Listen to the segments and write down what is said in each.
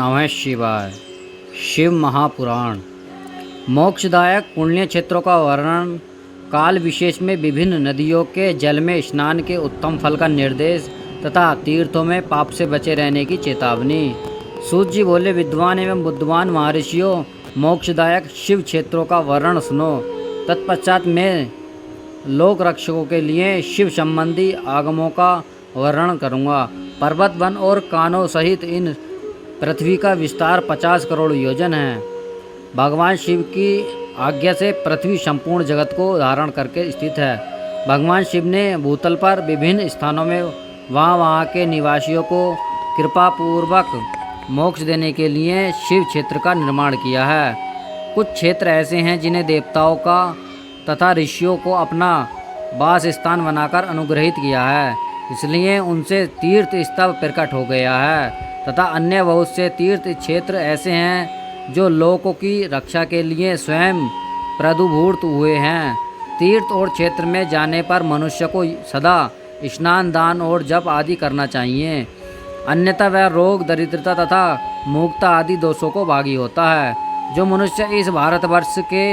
नमः शिवाय। शिव महापुराण। मोक्षदायक पुण्य क्षेत्रों का वर्णन, काल विशेष में विभिन्न नदियों के जल में स्नान के उत्तम फल का निर्देश तथा तीर्थों में पाप से बचे रहने की चेतावनी। सूत जी बोले, विद्वान एवं बुद्धिमान महर्षियों, मोक्षदायक शिव क्षेत्रों का वर्णन सुनो। तत्पश्चात मैं लोक रक्षकों के लिए शिव संबंधी आगमों का वर्णन करूँगा। पर्वत, वन और कानों सहित इन पृथ्वी का विस्तार 50 करोड़ योजन है। भगवान शिव की आज्ञा से पृथ्वी संपूर्ण जगत को धारण करके स्थित है। भगवान शिव ने भूतल पर विभिन्न स्थानों में वहाँ के निवासियों को कृपा पूर्वक मोक्ष देने के लिए शिव क्षेत्र का निर्माण किया है। कुछ क्षेत्र ऐसे हैं जिन्हें देवताओं का तथा ऋषियों को अपना वास स्थान बनाकर अनुग्रहित किया है, इसलिए उनसे तीर्थ स्थल प्रकट हो गया है। तथा अन्य बहुत से तीर्थ क्षेत्र ऐसे हैं जो लोगों की रक्षा के लिए स्वयं प्रादुर्भूत हुए हैं। तीर्थ और क्षेत्र में जाने पर मनुष्य को सदा स्नान, दान और जप आदि करना चाहिए, अन्यथा वह रोग, दरिद्रता तथा मूर्खता आदि दोषों को भागी होता है। जो मनुष्य इस भारतवर्ष के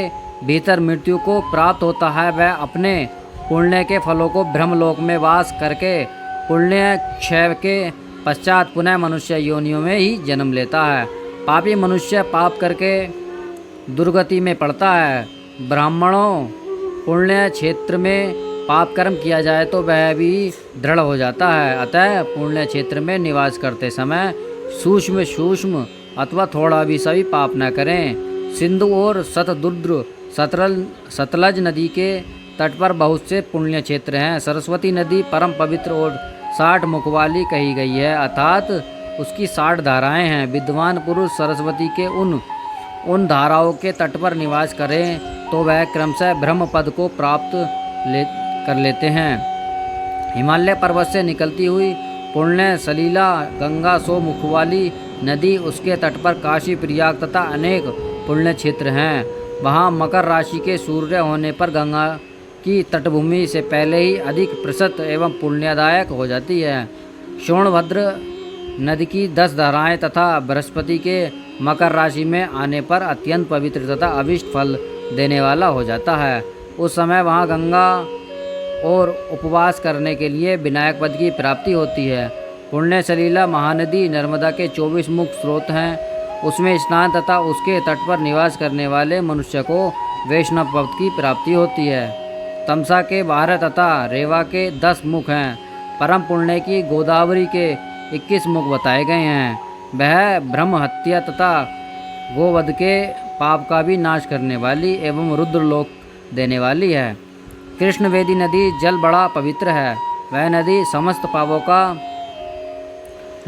भीतर मृत्यु को प्राप्त होता है, वह अपने पुण्य के फलों को ब्रह्मलोक में वास करके पुण्य क्षय के पश्चात पुनः मनुष्य योनियों में ही जन्म लेता है। पापी मनुष्य पाप करके दुर्गति में पड़ता है। ब्राह्मणों, पुण्य क्षेत्र में पाप कर्म किया जाए तो वह भी दृढ़ हो जाता है। अतः पुण्य क्षेत्र में निवास करते समय सूक्ष्म अथवा थोड़ा भी सभी पाप न करें। सिंधु और शतद्रुद्र सतलज नदी के तट पर बहुत से पुण्य क्षेत्र हैं। सरस्वती नदी परम पवित्र और 60 मुख वाली कही गई है, अर्थात उसकी 60 धाराएं हैं। विद्वान पुरुष सरस्वती के उन धाराओं के तट पर निवास करें तो वह क्रमशः ब्रह्म पद को प्राप्त कर लेते हैं। हिमालय पर्वत से निकलती हुई पुण्य सलीला गंगा 100 मुख वाली नदी, उसके तट पर काशी, प्रयाग तथा अनेक पुण्य क्षेत्र हैं। वहाँ मकर राशि के सूर्य होने पर गंगा की तटभूमि से पहले ही अधिक प्रशस्त एवं पुण्यदायक हो जाती है। सोनभद्र नदी की 10 धाराएं तथा बृहस्पति के मकर राशि में आने पर अत्यंत पवित्र तथा अभिष्ट फल देने वाला हो जाता है। उस समय वहां गंगा और उपवास करने के लिए विनायक पद की प्राप्ति होती है। पुण्य सलीला महानदी नर्मदा के 24 मुख स्रोत हैं। उसमें स्नान तथा उसके तट पर निवास करने वाले मनुष्य को वैष्णव पद की प्राप्ति होती है। तमसा के 12 तथा रेवा के 10 मुख हैं। परम पुण्य की गोदावरी के 21 मुख बताए गए हैं। वह ब्रह्म हत्या तथा गोवध के पाप का भी नाश करने वाली एवं रुद्रलोक देने वाली है। कृष्णवेदी नदी जल बड़ा पवित्र है। वह नदी समस्त पापों का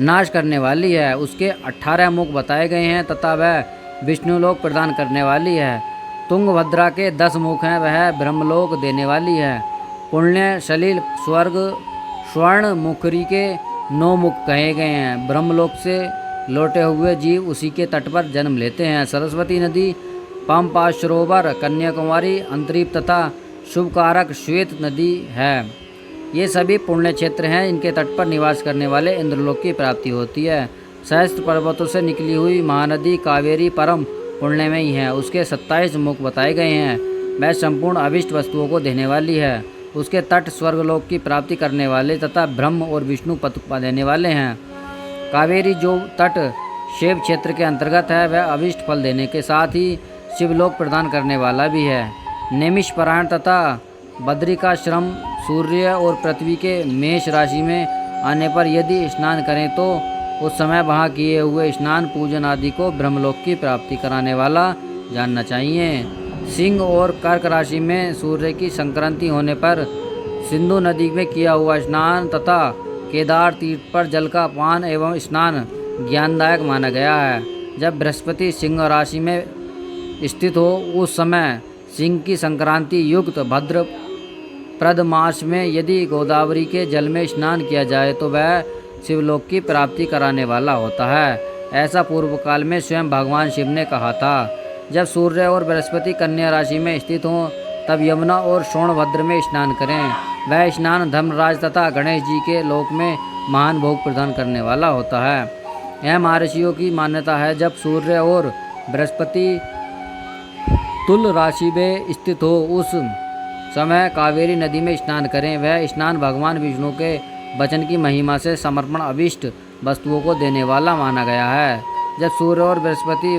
नाश करने वाली है। उसके 18 मुख बताए गए हैं तथा वह विष्णुलोक प्रदान करने वाली है। तुंगभद्रा के 10 मुख हैं, वह ब्रह्मलोक देने वाली है। पुण्य सलील स्वर्ग स्वर्ण मुखरी के 9 मुख कहे गए हैं। ब्रह्मलोक से लौटे हुए जीव उसी के तट पर जन्म लेते हैं। सरस्वती नदी पंपा सरोवर, कन्याकुमारी, अंतरीप तथा शुभकारक श्वेत नदी है। ये सभी पुण्य क्षेत्र हैं। इनके तट पर निवास करने वाले इंद्रलोक की प्राप्ति होती है। सहस्त्र पर्वतों से निकली हुई महानदी कावेरी परम पुण्य में ही है। उसके 27 मुख बताए गए हैं। वह संपूर्ण अभिष्ट वस्तुओं को देने वाली है। उसके तट स्वर्गलोक की प्राप्ति करने वाले तथा ब्रह्म और विष्णु पद देने वाले हैं। कावेरी जो तट शिव क्षेत्र के अंतर्गत है, वह अभिष्ट फल देने के साथ ही शिवलोक प्रदान करने वाला भी है। नेमिषपरायण तथा बद्रिकाश्रम सूर्य और पृथ्वी के मेष राशि में आने पर यदि स्नान करें तो उस समय वहाँ किए हुए स्नान, पूजन आदि को ब्रह्मलोक की प्राप्ति कराने वाला जानना चाहिए। सिंह और कर्क राशि में सूर्य की संक्रांति होने पर सिंधु नदी में किया हुआ स्नान तथा केदार तीर्थ पर जल का पान एवं स्नान ज्ञानदायक माना गया है। जब बृहस्पति सिंह राशि में स्थित हो, उस समय सिंह की संक्रांति युक्त भद्रप्रद मास में यदि गोदावरी के जल में स्नान किया जाए तो वह शिवलोक की प्राप्ति कराने वाला होता है। ऐसा पूर्व काल में स्वयं भगवान शिव ने कहा था। जब सूर्य और बृहस्पति कन्या राशि में स्थित हों, तब यमुना और सोनभद्र में स्नान करें। वह स्नान धर्मराज तथा गणेश जी के लोक में महान भोग प्रदान करने वाला होता है। यह महर्षियों की मान्यता है। जब सूर्य और बृहस्पति तुल राशि में स्थित हो उस समय कावेरी नदी में स्नान करें। वह स्नान भगवान विष्णु के वचन की महिमा से समर्पण अभिष्ट वस्तुओं को देने वाला माना गया है। जब सूर्य और बृहस्पति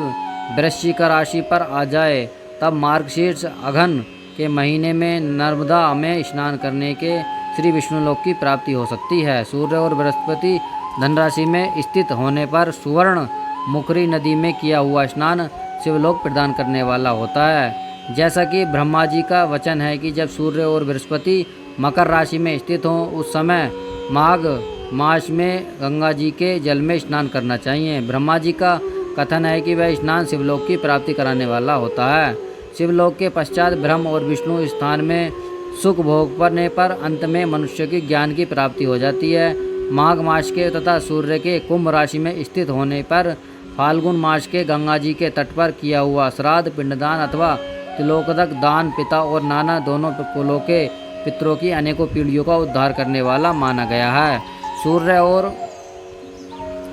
वृश्चिक राशि पर आ जाए तब मार्गशीर्ष अघन के महीने में नर्मदा में स्नान करने के श्री विष्णुलोक की प्राप्ति हो सकती है। सूर्य और बृहस्पति धनराशि में स्थित होने पर सुवर्ण मुखरी नदी में किया हुआ स्नान शिवलोक प्रदान करने वाला होता है। जैसा कि ब्रह्मा जी का वचन है कि जब सूर्य और बृहस्पति मकर राशि में स्थित हों उस समय माघ मास में गंगा जी के जल में स्नान करना चाहिए। ब्रह्मा जी का कथन है कि वह स्नान शिवलोक की प्राप्ति कराने वाला होता है। शिवलोक के पश्चात ब्रह्म और विष्णु स्थान में सुख भोग करने पर अंत में मनुष्य की ज्ञान की प्राप्ति हो जाती है। माघ मास के तथा सूर्य के कुंभ राशि में स्थित होने पर फाल्गुन मास के गंगा जी के तट पर किया हुआ श्राद्ध पिंडदान अथवा तिलोकदक दान पिता और नाना दोनों कुलों के पितरों की अनेकों पीढ़ियों का उद्धार करने वाला माना गया है। सूर्य और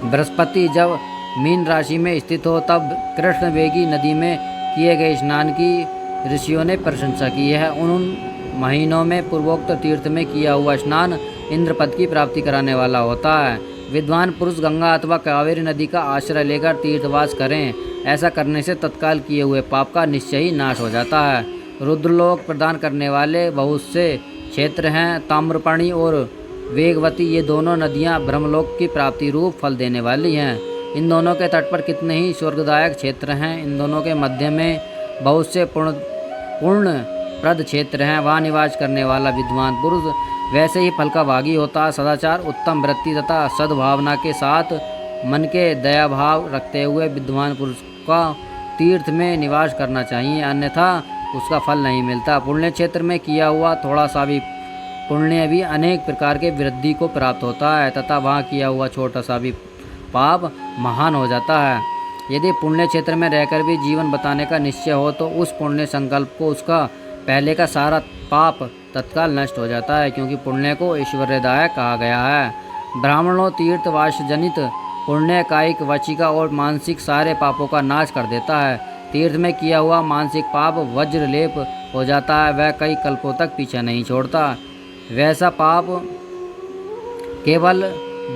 बृहस्पति जब मीन राशि में स्थित हो तब कृष्णवेगी नदी में किए गए स्नान की ऋषियों ने प्रशंसा की है। उन महीनों में पूर्वोक्त तीर्थ में किया हुआ स्नान इंद्रपद की प्राप्ति कराने वाला होता है। विद्वान पुरुष गंगा अथवा कावेरी नदी का आश्रय लेकर तीर्थवास करें। ऐसा करने से तत्काल किए हुए पाप का निश्चय ही नाश हो जाता है। रुद्रलोक प्रदान करने वाले बहुत से क्षेत्र हैं। ताम्रपर्णी और वेगवती ये दोनों नदियां ब्रह्मलोक की प्राप्ति रूप फल देने वाली हैं। इन दोनों के तट पर कितने ही स्वर्गदायक क्षेत्र हैं। इन दोनों के मध्य में बहुत से पूर्ण प्रद क्षेत्र हैं। वहाँ निवास करने वाला विद्वान पुरुष वैसे ही फल का भागी होता है। सदाचार उत्तम वृत्ति तथा सद्भावना के साथ मन के दया भाव रखते हुए विद्वान पुरुष का तीर्थ में निवास करना चाहिए, अन्यथा उसका फल नहीं मिलता। पुण्य क्षेत्र में किया हुआ थोड़ा सा भी पुण्य भी अनेक प्रकार के वृद्धि को प्राप्त होता है तथा वहाँ किया हुआ छोटा सा भी पाप महान हो जाता है। यदि पुण्य क्षेत्र में रहकर भी जीवन बताने का निश्चय हो तो उस पुण्य संकल्प को उसका पहले का सारा पाप तत्काल नष्ट हो जाता है, क्योंकि पुण्य को ऐश्वर्यदायक कहा गया है। ब्राह्मणों तीर्थवास जनित पुण्य कायिक वचिका और मानसिक सारे पापों का नाश कर देता है। तीर्थ में किया हुआ मानसिक पाप वज्रलेप हो जाता है, वह कई कल्पों तक पीछा नहीं छोड़ता। वैसा पाप केवल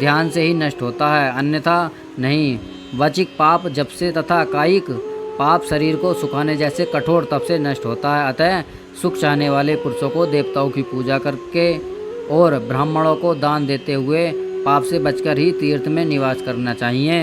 ध्यान से ही नष्ट होता है, अन्यथा नहीं। वचिक पाप जप से तथा कायिक पाप शरीर को सुखाने जैसे कठोर तप से नष्ट होता है। अतः सुख चाहने वाले पुरुषों को देवताओं की पूजा करके और ब्राह्मणों को दान देते हुए पाप से बचकर ही तीर्थ में निवास करना चाहिए।